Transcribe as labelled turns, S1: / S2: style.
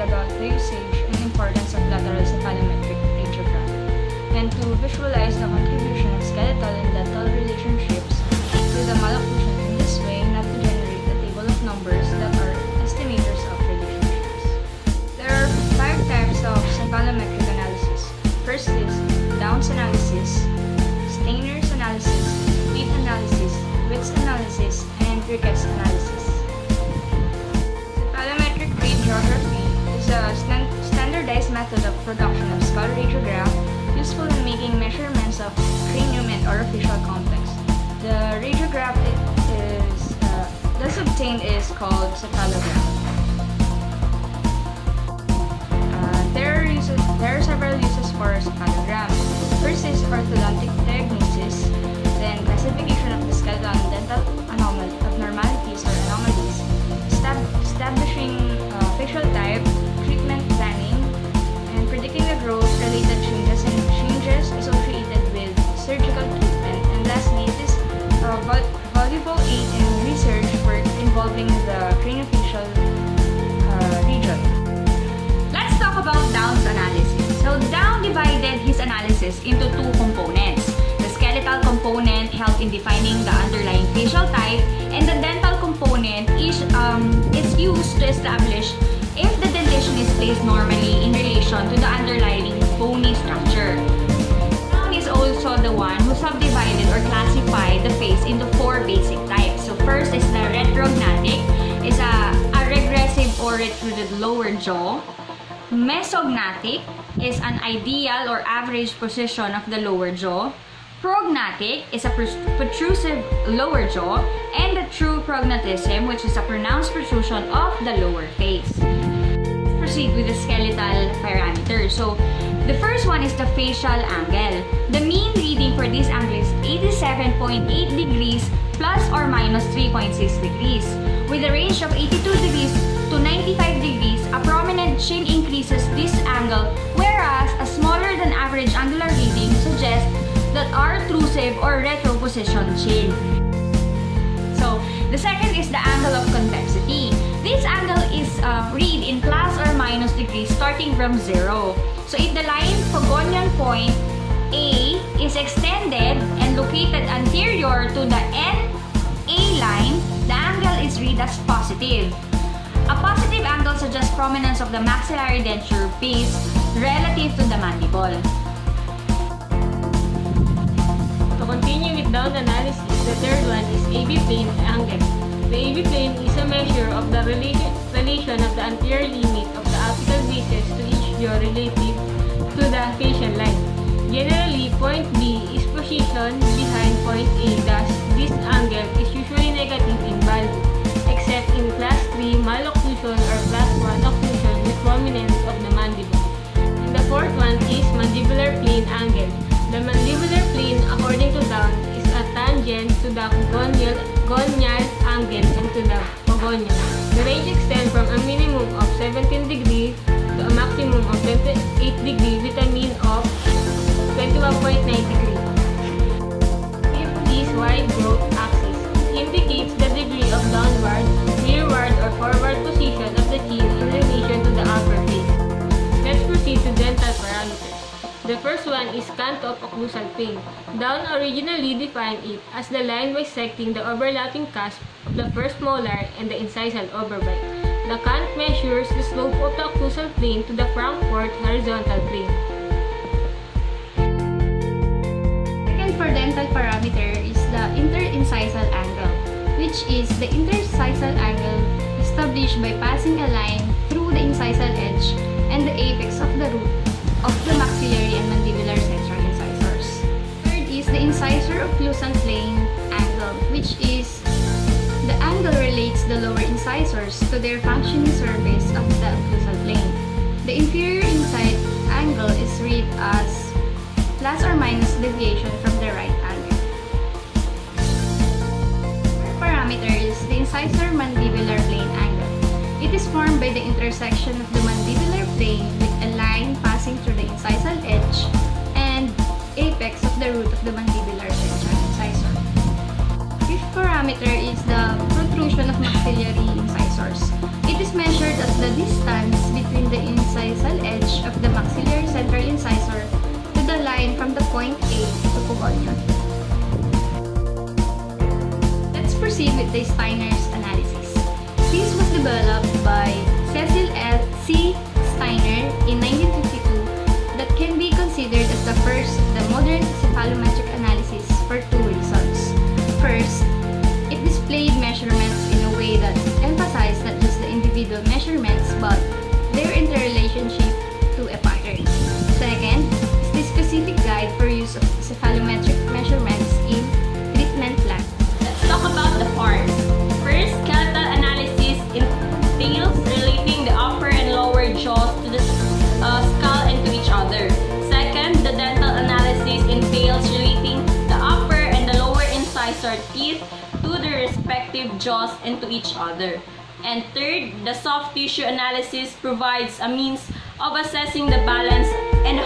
S1: about the usage and importance of lateral cephalometric radiograph, and to visualize the contribution of skeletal and dental relationships to the malocclusion in this way, not to generate a table of numbers that are estimators of relationships. There are 5 types of cephalometric analysis. First is Downs analysis, Steiner's analysis, Reed analysis, Witt's analysis, and Ricketts analysis. Cephalometric radiography is a standardized method of production of skull radiograph useful in making measurements of cranium and orificial complex. The radiograph thus obtained is called cephalogram. There are several uses for cephalogram. First is orthodontic diagnosis, then classification of the skeletal and dental abnormalities or anomalies, establishing facial type, treatment planning, and predicting the growth-related changes and changes associated with surgical treatment. And lastly, it is a valuable aid in research work involving the craniofacial region.
S2: Let's talk about Downs analysis. So Down divided his analysis into 2 components. The skeletal component helped in defining the underlying facial type, and the dental component is used to establish if the dentition is placed normally in relation to the underlying bony structure. Down is also the one who subdivided or classified the face into 4 basic types. So first is the retrognatic, is a regressive or retruded lower jaw. Mesognatic is an ideal or average position of the lower jaw. Prognatic is a protrusive lower jaw, and the true prognatism, which is a pronounced protrusion of the lower face. Let's proceed with the skeletal parameters. So, the first one is the facial angle. The mean reading for this angle is 87.8 degrees plus or minus 3.6 degrees. With a range of 82 degrees to 95 degrees, a prominent chin increases this angle, whereas a smaller than average angular reading suggests that artrusive or retropositioned chin. So, the second is the angle of convexity. This angle is read in plus or minus degrees starting from 0. So, if the line Pogonian point A is extended and located anterior to the NA line, the angle is read as positive. A positive angle suggests prominence of the maxillary denture base relative to the mandible.
S3: To continue with Down analysis, the third one is AB plane angle. The AB plane is a measure of the relation of the anterior limit of the apical bases to each jaw relative to the facial line. Generally, point B is positioned behind point A, thus this angle is usually negative in value, except in class 3 malocclusion or class 1 occlusion with prominence of the mandible. And the fourth one is mandibular plane angle. The mandibular plane, according to Down, is a tangent to the gonial angle and to the pogonial. The range extends from a minimum of 17 degrees to a maximum of 28 degrees with a mean of 21.9 degrees. If this wide growth axis indicates the degree of downward, rearward, or forward position of the chin in relation to the upper face. Let's proceed to dental parameters. The first one is canto of occlusal plane. Down originally defined it as the line bisecting the overlapping cusp of the first molar and the incisal overbite. The cant measures the slope of the occlusal plane to the Frankfurt horizontal plane.
S4: Second for dental parameter is the interincisal angle, which is the intercisal angle established by passing a line through the incisal edge and the apex of the root of the maxillary and mandibular central incisors. Third is the incisor occlusal plane angle, which is the angle relates the lower incisors to their functioning surface of the occlusal plane. The inferior incise angle is read as plus or minus deviation from the right angle. Third parameter is the incisor mandibular plane angle. It is formed by the intersection of the mandibular plane with a line passing through the incisal edge and apex of the root of the mandibular central incisor. Fifth parameter is the protrusion of maxillary incisors. It is measured as the distance between the from the point A to pubonion. Let's proceed with the Steiner's analysis. This was developed by Cecil C. Steiner in 1952 that can be considered as the first of the modern cephalometric analysis for two reasons. First, it displayed measurements in a way that emphasized not just the individual measurements but their interrelationship to a pattern. Second, is the specific guide for use of cephalometric measurements in treatment plan.
S3: Let's talk about the parts. First, skeletal analysis entails relating the upper and lower jaws to the skull and to each other. Second, the dental analysis entails relating the upper and the lower incisor teeth to their respective jaws and to each other. And third, the soft tissue analysis provides a means of assessing the balance and